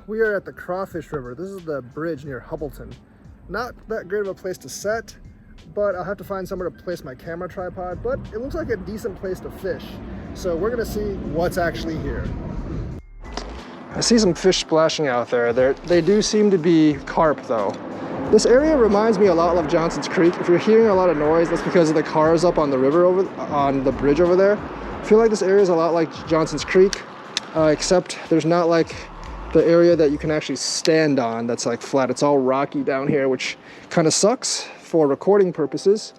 we are at the Crawfish River. This is the bridge near Hubbleton. Not that great of a place to set, but I'll have to find somewhere to place my camera tripod, but it looks like a decent place to fish. So we're gonna see what's actually here. I see some fish splashing out there. They do seem to be carp though. This area reminds me a lot of Johnson's Creek. If you're hearing a lot of noise, that's because of the cars up on the river on the bridge over there. I feel like this area is a lot like Johnson's Creek, except there's not like the area that you can actually stand on that's like flat. It's all rocky down here, which kind of sucks for recording purposes.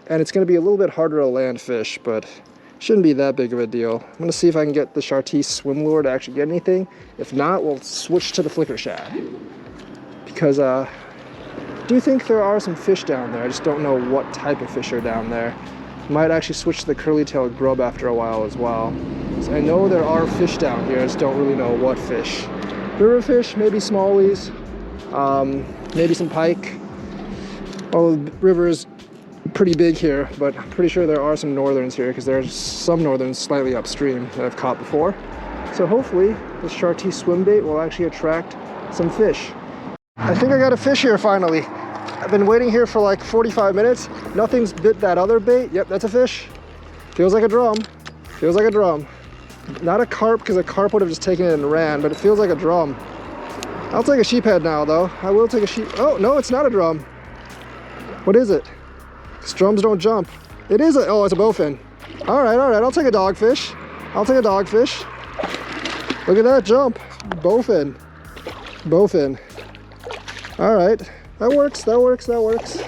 And it's gonna be a little bit harder to land fish, but shouldn't be that big of a deal. I'm gonna see if I can get the Chartreuse swim lure to actually get anything. If not, we'll switch to the flicker shad. Because I do think there are some fish down there. I just don't know what type of fish are down there. Might actually switch to the curly-tailed grub after a while as well. So I know there are fish down here, I just don't really know what fish. River fish, maybe smallies, maybe some pike. Well, the river is pretty big here, but I'm pretty sure there are some northerns here because there's some northerns slightly upstream that I've caught before. So hopefully this Chartreuse swim bait will actually attract some fish. I think I got a fish here finally. I've been waiting here for like 45 minutes. Nothing's bit that other bait. Yep, that's a fish. Feels like a drum. Feels like a drum. Not a carp, because a carp would have just taken it and ran, but it feels like a drum. I'll take a sheephead now though. I will take a sheep. Oh, no, it's not a drum. What is it? Because drums don't jump. It is a, oh, it's a bowfin. All right, I'll take a dogfish. I'll take a dogfish. Look at that jump. Bowfin. Bowfin. All right, that works, that works, that works.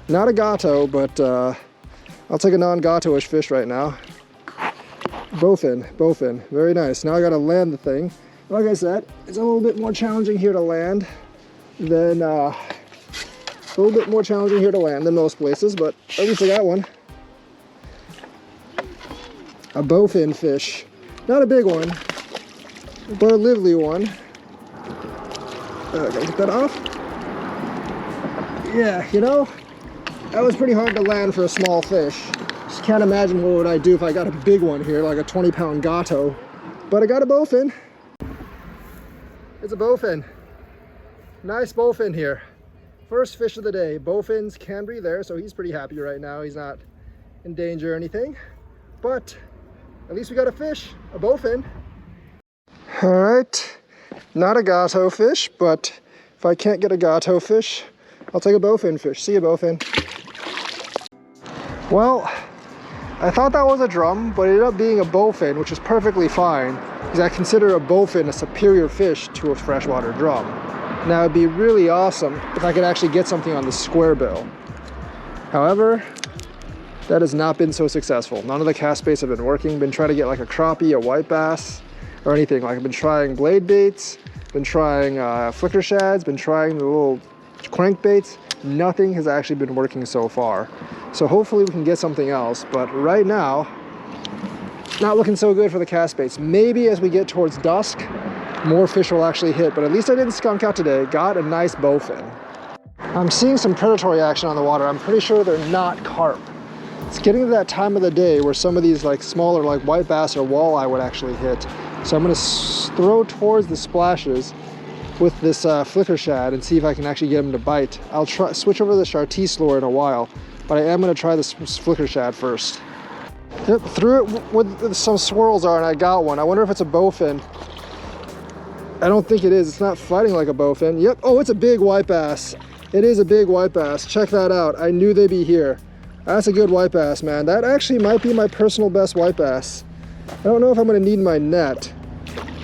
Not a gato, but I'll take a non-gato-ish fish right now. Bowfin, bowfin, very nice. Now I gotta land the thing. Like I said, it's a little bit more challenging here to land than most places, but at least I got one. A bowfin fish. Not a big one, but a lively one. Gotta get that off. Yeah, you know, that was pretty hard to land for a small fish. Just can't imagine what would I do if I got a big one here, like a 20-pound gato. But I got a bowfin. It's a bowfin. Nice bowfin here. First fish of the day. Bowfins can breathe air, so he's pretty happy right now. He's not in danger or anything. But at least we got a fish, a bowfin. All right, not a gato fish, but if I can't get a gato fish, I'll take a bowfin fish. See you, bowfin. Well, I thought that was a drum, but it ended up being a bowfin, which is perfectly fine, because I consider a bowfin a superior fish to a freshwater drum. Now, it'd be really awesome if I could actually get something on the square bill. However, that has not been so successful. None of the cast baits have been working. Been trying to get like a crappie, a white bass, or anything. Like I've been trying blade baits, been trying flicker shads, been trying the little crank baits. Nothing has actually been working so far. So hopefully we can get something else, but right now, not looking so good for the cast baits. Maybe as we get towards dusk, more fish will actually hit, but at least I didn't skunk out today. Got a nice bowfin. I'm seeing some predatory action on the water. I'm pretty sure they're not carp. It's getting to that time of the day where some of these like smaller like white bass or walleye would actually hit. So I'm gonna throw towards the splashes with this flicker shad and see if I can actually get them to bite. I'll try switch over to the Chartreuse lure in a while, but I am gonna try this flicker shad first. Yep, threw it with some swirls on and I got one. I wonder if it's a bowfin. I don't think it is. It's not fighting like a bowfin. Yep, oh, it's a big white bass. It is a big white bass. Check that out. I knew they'd be here. That's a good white bass, man. That actually might be my personal best white bass. I don't know if I'm gonna need my net.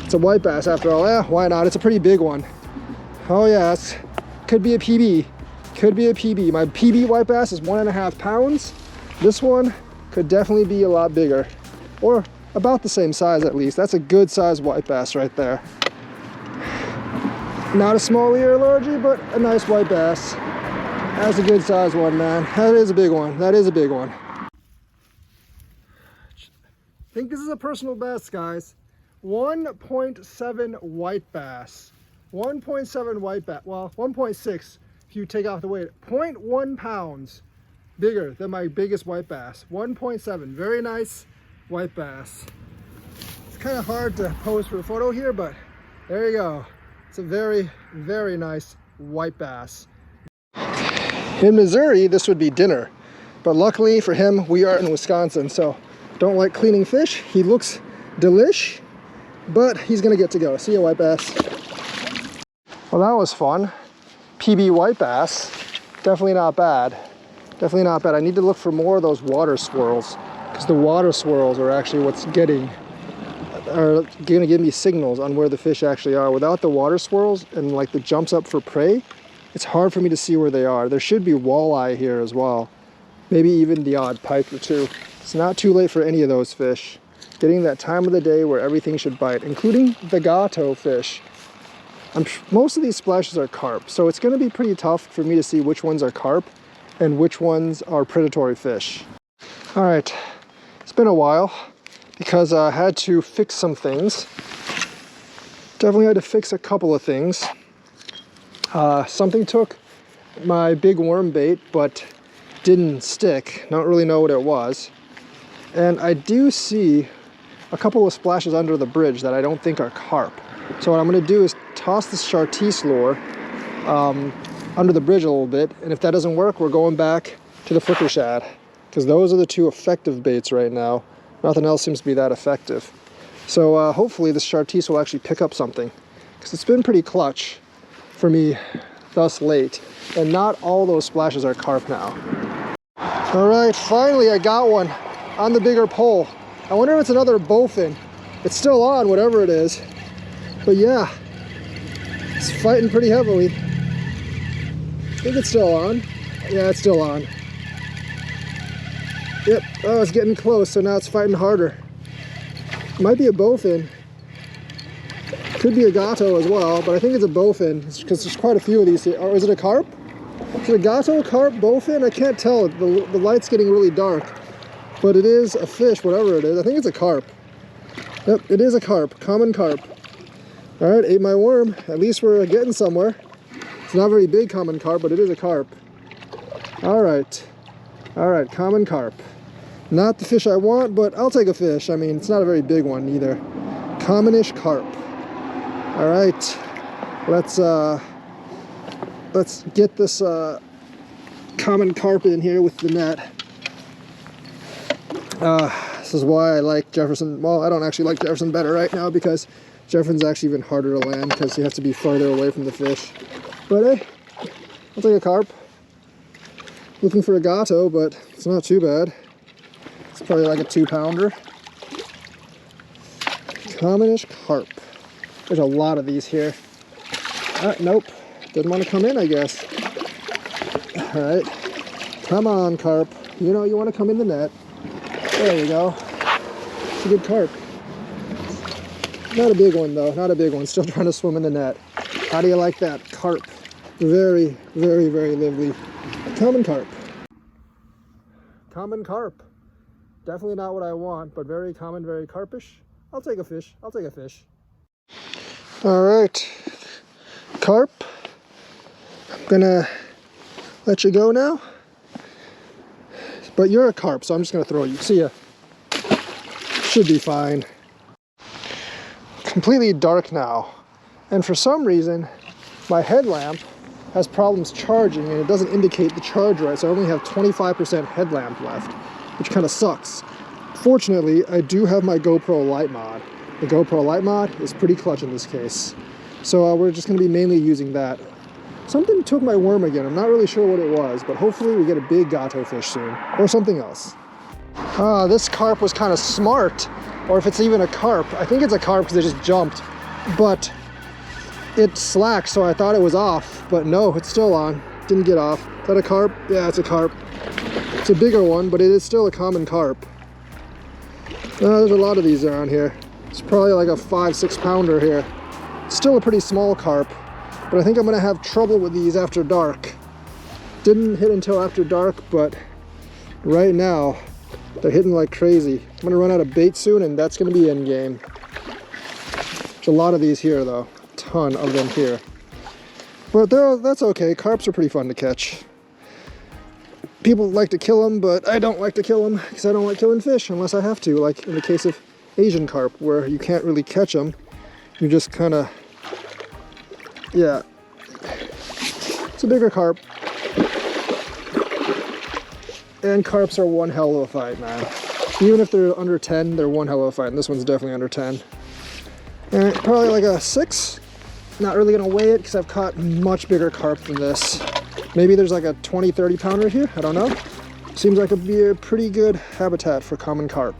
It's a white bass after all. Eh, why not? It's a pretty big one. Oh yeah, could be a PB. Could be a PB. My PB white bass is 1.5 pounds. This one could definitely be a lot bigger. Or about the same size at least. That's a good size white bass right there. Not a small ear largie, but a nice white bass. That's a good size one, man. That is a big one. That is a big one. I think this is a personal best, guys. 1.7 white bass. 1.7 white bass. Well, 1.6 if you take off the weight. 0.1 pounds bigger than my biggest white bass. 1.7. Very nice white bass. It's kind of hard to pose for a photo here, but there you go. It's a very, very nice white bass. In Missouri, this would be dinner. But luckily for him, we are in Wisconsin, so don't like cleaning fish. He looks delish, but he's gonna get to go. See ya, white bass. Well, that was fun. PB white bass. Definitely not bad. Definitely not bad. I need to look for more of those water swirls, because the water swirls are actually what's are gonna give me signals on where the fish actually are. Without the water swirls and like the jumps up for prey, it's hard for me to see where they are. There should be walleye here as well. Maybe even the odd pike or two. It's not too late for any of those fish. Getting that time of the day where everything should bite, including the gato fish. Most of these splashes are carp, so it's gonna be pretty tough for me to see which ones are carp and which ones are predatory fish. All right, it's been a while because I had to fix some things. Definitely had to fix a couple of things. Something took my big worm bait, but didn't stick. Don't really know what it was. And I do see a couple of splashes under the bridge that I don't think are carp. So what I'm gonna do is toss this Chartreuse lure under the bridge a little bit, and if that doesn't work, we're going back to the flicker shad, because those are the two effective baits right now. Nothing else seems to be that effective. So hopefully this Chartreuse will actually pick up something, because it's been pretty clutch for me thus late, and not all those splashes are carp now. All right, finally I got one on the bigger pole. I wonder if it's another bowfin. It's still on, whatever it is. But yeah, it's fighting pretty heavily. I think it's still on. Yeah, it's still on. Yep, oh, it's getting close, so now it's fighting harder. Might be a bowfin. Could be a gato as well, but I think it's a bowfin, because there's quite a few of these here. Or is it a carp? Is it a gato, carp, bowfin? I can't tell. The light's getting really dark. But it is a fish, whatever it is. I think it's a carp. Yep, it is a carp, common carp. All right, ate my worm. At least we're getting somewhere. It's not a very big common carp, but it is a carp. All right, common carp. Not the fish I want, but I'll take a fish. I mean, it's not a very big one either. Commonish carp. All right, let's get this common carp in here with the net. This is why I like Jefferson. Well, I don't actually like Jefferson better right now, because Jefferson's actually even harder to land because you have to be farther away from the fish. But hey, I'll take a carp. Looking for a gato, but it's not too bad. It's probably like a 2-pounder. Commonish carp. There's a lot of these here. Nope, didn't want to come in, I guess. All right, come on, carp. You know you want to come in the net. There we go. It's a good carp. Not a big one though, not a big one. Still trying to swim in the net. How do you like that? Carp. Very, very, very lively. Common carp. Common carp. Definitely not what I want, but very common, very carpish. I'll take a fish. I'll take a fish. All right. Carp. I'm gonna let you go now. But you're a carp, so I'm just gonna throw you. See ya. Should be fine. Completely dark now. And for some reason, my headlamp has problems charging and it doesn't indicate the charge right, so I only have 25% headlamp left, which kind of sucks. Fortunately, I do have my GoPro light mod. The GoPro light mod is pretty clutch in this case. So we're just gonna be mainly using that. Something took my worm again. I'm not really sure what it was, but hopefully we get a big gato fish soon, or something else. This carp was kind of smart, or if it's even a carp. I think it's a carp because it just jumped, but it slacked, so I thought it was off, but no, it's still on. Didn't get off. Is that a carp? Yeah, it's a carp. It's a bigger one, but it is still a common carp. There's a lot of these around here. It's probably like a 5-6 pounder here. Still a pretty small carp, but I think I'm gonna have trouble with these after dark. Didn't hit until after dark, but right now they're hitting like crazy. I'm gonna run out of bait soon, and that's gonna be end game. There's a lot of these here though, a ton of them here. But that's okay, carps are pretty fun to catch. People like to kill them, but I don't like to kill them because I don't like killing fish unless I have to, like in the case of Asian carp, where you can't really catch them. You just kind of Yeah, it's a bigger carp. And carps are one hell of a fight, man. Even if they're under 10, they're one hell of a fight. And this one's definitely under 10. And probably like a 6. Not really gonna weigh it because I've caught much bigger carp than this. Maybe there's like a 20, 30 pounder here, I don't know. Seems like it'd be a pretty good habitat for common carp.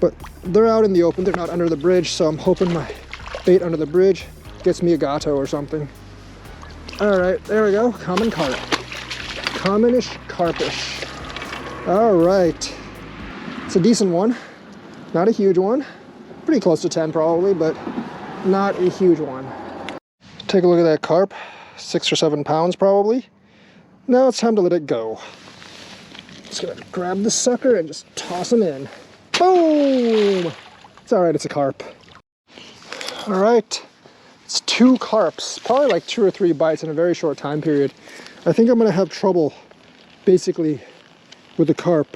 But they're out in the open, they're not under the bridge, so I'm hoping my bait under the bridge gets me a gato or something. All right, there we go, common carp. Commonish carpish. All right, it's a decent one, not a huge one. Pretty close to 10 probably, but not a huge one. Take a look at that carp, 6 or 7 pounds probably. Now it's time to let it go. Just gonna grab the sucker and just toss him in. Boom! It's all right, it's a carp. All right, it's 2 carps, probably like 2 or 3 bites in a very short time period. I think I'm gonna have trouble basically with the carp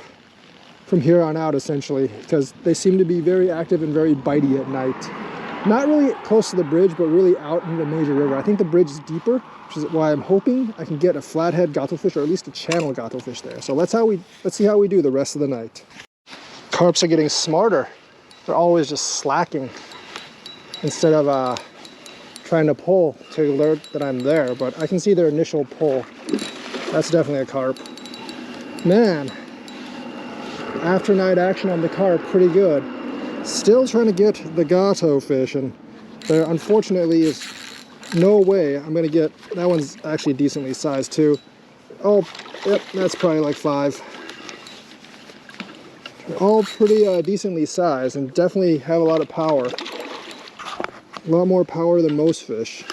from here on out essentially, because they seem to be very active and very bitey at night. Not really close to the bridge, but really out in the major river. I think the bridge is deeper, which is why I'm hoping I can get a flathead gato-fish or at least a channel gato-fish there. So let's see how we do the rest of the night. Carps are getting smarter. They're always just slacking instead of trying to pull to alert that I'm there, but I can see their initial pull. That's definitely a carp. Man, after night action on the carp, pretty good. Still trying to get the gato fish, and there unfortunately is no way I'm gonna get, that one's actually decently sized too. Oh, yep, that's probably like 5. All pretty decently sized and definitely have a lot of power. A lot more power than most fish.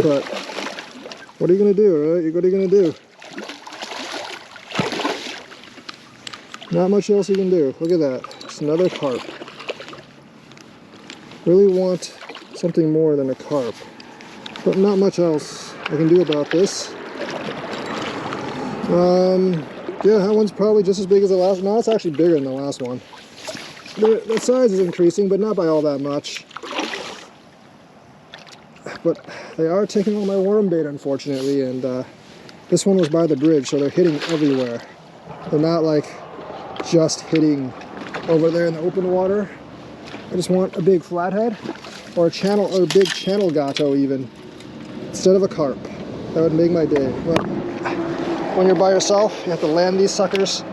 But what are you gonna do, right? What are you gonna do? Not much else you can do. Look at that, just another carp. Really want something more than a carp, but not much else I can do about this. Yeah, that one's probably just as big as the last. No, it's actually bigger than the last one. The size is increasing, but not by all that much. But they are taking all my worm bait, unfortunately, and this one was by the bridge, so they're hitting everywhere. They're not like just hitting over there in the open water. I just want a big flathead or a channel or a big channel gato even instead of a carp. That would make my day. But when you're by yourself, you have to land these suckers.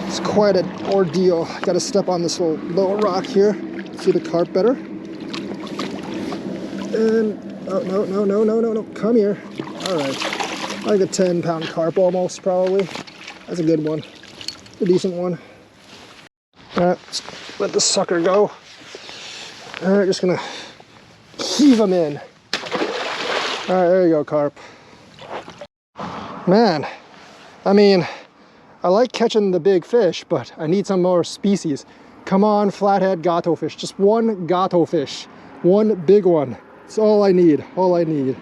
It's quite an ordeal. Got to step on this little rock here. See the carp better. And oh no! Come here. All right, like a 10-pound carp almost probably. That's a good one. A decent one. All right, let's let the sucker go. All right, just gonna heave them in. All right, there you go, carp. Man, I mean, I like catching the big fish, but I need some more species. Come on, flathead gato fish. Just one gato fish. One big one. That's all I need, all I need.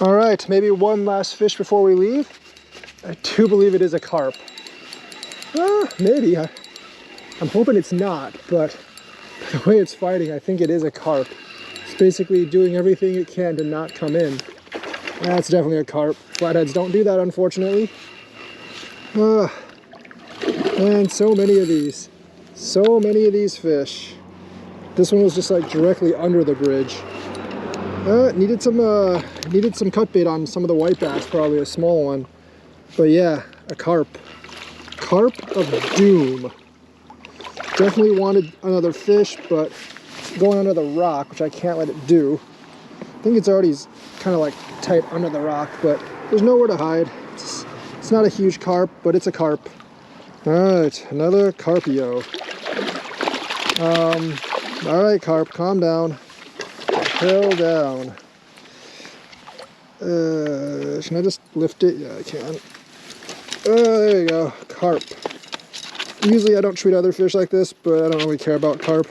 All right, maybe one last fish before we leave. I do believe it is a carp. Maybe. I'm hoping it's not, but the way it's fighting, I think it is a carp. It's basically doing everything it can to not come in. That's definitely a carp. Flatheads don't do that, unfortunately. And so many of these. So many of these fish. This one was just like directly under the bridge. Needed some cut bait on some of the white bass, probably a small one. But yeah, a carp. Carp of doom. Definitely wanted another fish, but it's going under the rock, which I can't let it do. I think it's already kind of like tight under the rock, but there's nowhere to hide. It's not a huge carp, but it's a carp. All right, another carpio. All right, carp, calm down. Hell down. Can I just lift it? Yeah, I can. There you go, carp. Usually I don't treat other fish like this, but I don't really care about carp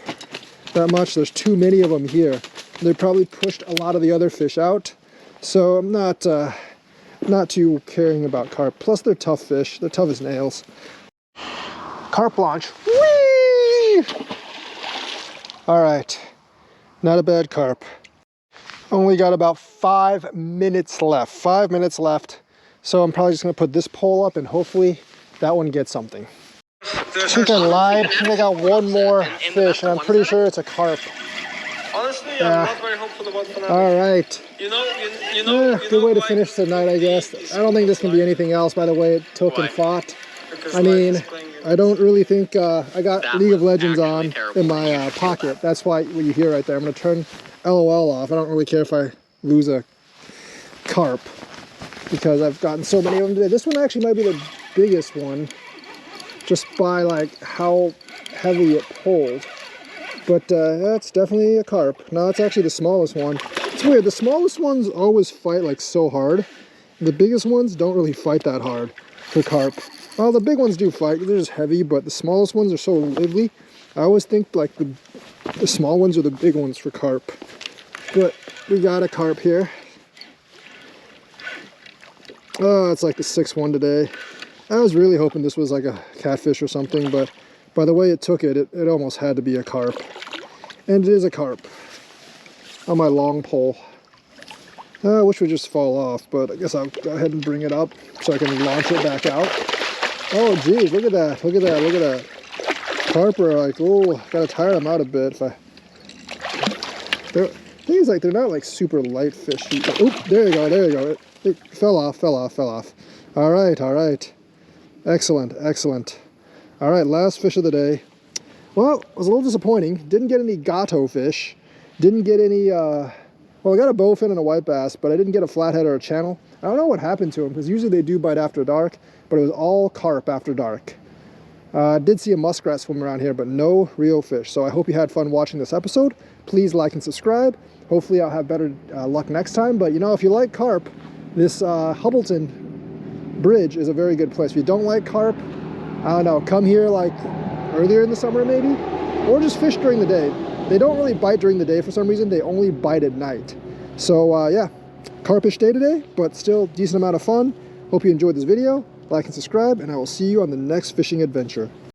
that much. There's too many of them here. They probably pushed a lot of the other fish out, so I'm not too caring about carp. Plus they're tough fish. They're tough as nails. Carp launch. Whee! All right, not a bad carp. Only got about 5 minutes left. 5 minutes left. So I'm probably just gonna put this pole up and hopefully that one gets something. I think I lied. I think I got one more fish and I'm pretty sure it's a carp. Honestly, yeah. I'm not very hopeful about Fanatic. Alright. Good way to finish the night, I guess. I don't think this can be anything else by the way it took and fought. I mean, I don't really think I got League of Legends on in my pocket. That's why what you hear right there. I'm going to turn LOL off. I don't really care if I lose a carp because I've gotten so many of them today. This one actually might be the biggest one just by like how heavy it pulled. But that's definitely a carp. No, it's actually the smallest one. It's weird. The smallest ones always fight like so hard. The biggest ones don't really fight that hard for carp. Well, the big ones do fight. They're just heavy, but the smallest ones are so lively. I always think like the small ones are the big ones for carp. But we got a carp here. Oh, it's like the 6th one today. I was really hoping this was like a catfish or something, but by the way it took it, it almost had to be a carp. And it is a carp on my long pole. I wish it would just fall off, but I guess I'll go ahead and bring it up so I can launch it back out. Oh geez, look at that, look at that, look at that. Carp are like, oh, gotta tire them out a bit. Things like they're not like super light fish. Oop, there you go, there you go. It fell off, fell off, fell off. All right, all right. Excellent, excellent. All right, last fish of the day. Well, it was a little disappointing. Didn't get any gato fish. Didn't get any, well, I got a bowfin and a white bass, but I didn't get a flathead or a channel. I don't know what happened to them, because usually they do bite after dark, but it was all carp after dark. I did see a muskrat swim around here, but no real fish. So I hope you had fun watching this episode. Please like and subscribe. Hopefully I'll have better luck next time. But you know, if you like carp, this Hubbleton bridge is a very good place. If you don't like carp, I don't know, come here like earlier in the summer maybe, or just fish during the day. They don't really bite during the day for some reason. They only bite at night. So yeah, carpish day today, but still decent amount of fun. Hope you enjoyed this video. Like and subscribe, and I will see you on the next fishing adventure.